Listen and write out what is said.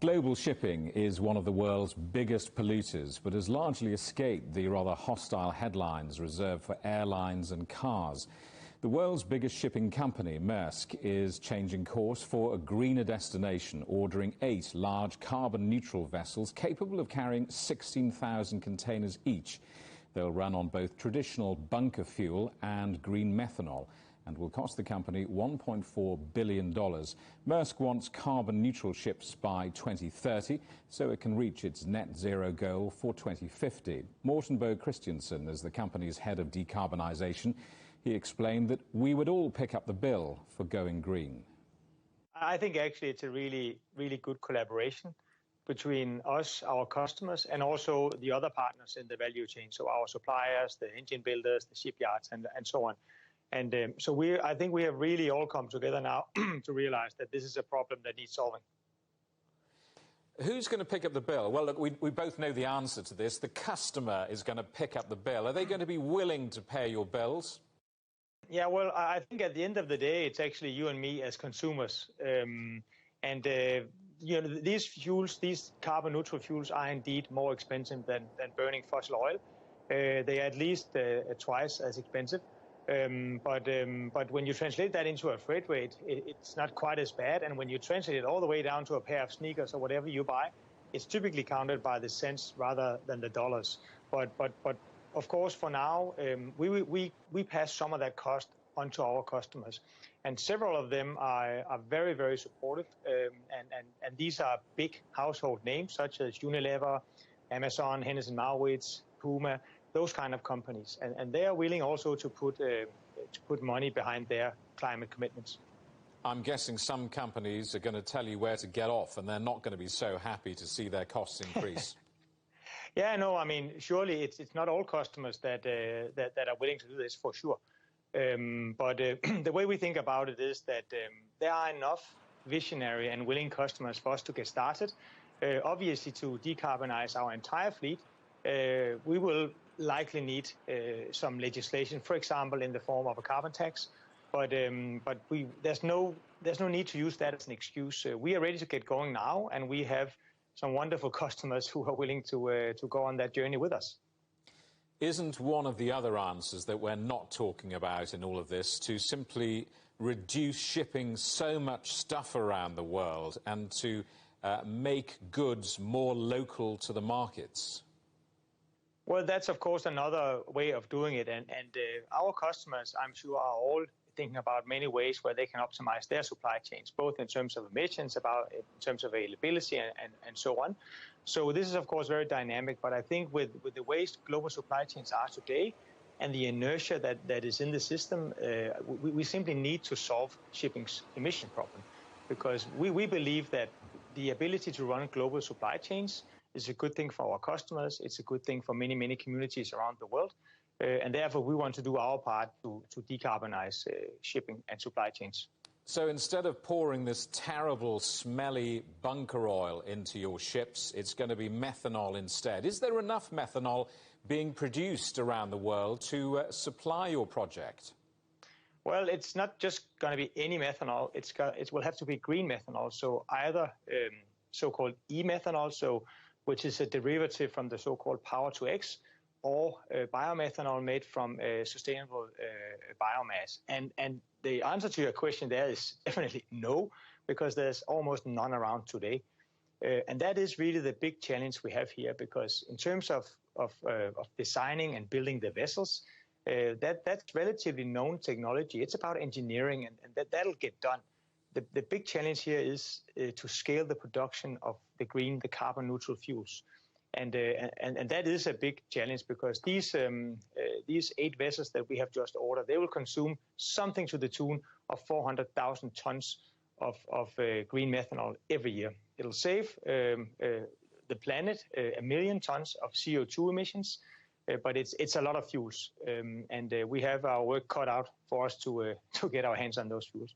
Global shipping is one of the world's biggest polluters, but has largely escaped the rather hostile headlines reserved for airlines and cars. The world's biggest shipping company, Maersk, is changing course for a greener destination, ordering 8 large carbon-neutral vessels capable of carrying 16,000 containers each. They'll run on both traditional bunker fuel and green methanol, and will cost the company $1.4 billion. Maersk wants carbon-neutral ships by 2030, so it can reach its net zero goal for 2050. Morten Christiansen is the company's head of decarbonisation. He explained that we would all pick up the bill for going green. I think actually it's a really good collaboration between us, our customers, and also the other partners in the value chain, so our suppliers, the engine builders, the shipyards, and so on. And I think we have really all come together now to realize that this is a problem that needs solving. Who's going to pick up the bill? Well, look, we both know the answer to this. The customer is going to pick up the bill. Are they going to be willing to pay your bills? Yeah, well, I think at the end of the day, it's actually you and me as consumers. These fuels, these carbon-neutral fuels, are indeed more expensive than burning fossil oil. They are at least twice as expensive. But when you translate that into a freight rate, it's not quite as bad. And when you translate it all the way down to a pair of sneakers or whatever you buy, it's typically counted by the cents rather than the dollars. But of course, for now, we pass some of that cost onto our customers. And several of them are very, very supportive. And these are big household names such as Unilever, Amazon, Hennes & Mauritz, Puma, those kind of companies. And they are willing also to put money behind their climate commitments. I'm guessing some companies are going to tell you where to get off, and they're not going to be so happy to see their costs increase. Yeah, no, I mean, surely it's not all customers that are willing to do this, for sure. But the way we think about it is that there are enough visionary and willing customers for us to get started. Obviously, to decarbonize our entire fleet, we will likely need some legislation, for example, in the form of a carbon tax. But there's no need to use that as an excuse. We are ready to get going now, and we have some wonderful customers who are willing to go on that journey with us. Isn't one of the other answers that we're not talking about in all of this to simply reduce shipping so much stuff around the world and to make goods more local to the markets? Well, that's, of course, another way of doing it. And our customers, I'm sure, are all thinking about many ways where they can optimize their supply chains, both in terms of emissions, in terms of availability, and so on. So this is, of course, very dynamic. But I think with the ways global supply chains are today and the inertia that is in the system, we simply need to solve shipping's emission problem. Because we believe that the ability to run global supply chains is a good thing for our customers. It's a good thing for many, many communities around the world. And therefore, we want to do our part to decarbonize shipping and supply chains. So instead of pouring this terrible, smelly bunker oil into your ships, it's going to be methanol instead. Is there enough methanol being produced around the world to supply your project? Well, it's not just going to be any methanol. It will have to be green methanol. So either so-called e-methanol, which is a derivative from the so-called power-to-X, or biomethanol made from sustainable biomass. And the answer to your question there is definitely no, because there's almost none around today. And that is really the big challenge we have here, because in terms of designing and building the vessels, that's relatively known technology. It's about engineering, and that'll get done. The big challenge here is to scale the production of the carbon-neutral fuels. And that is a big challenge, because these 8 vessels that we have just ordered, they will consume something to the tune of 400,000 tons of green methanol every year. It'll save the planet 1 million tons of CO2 emissions, but it's a lot of fuels. And we have our work cut out for us to get our hands on those fuels.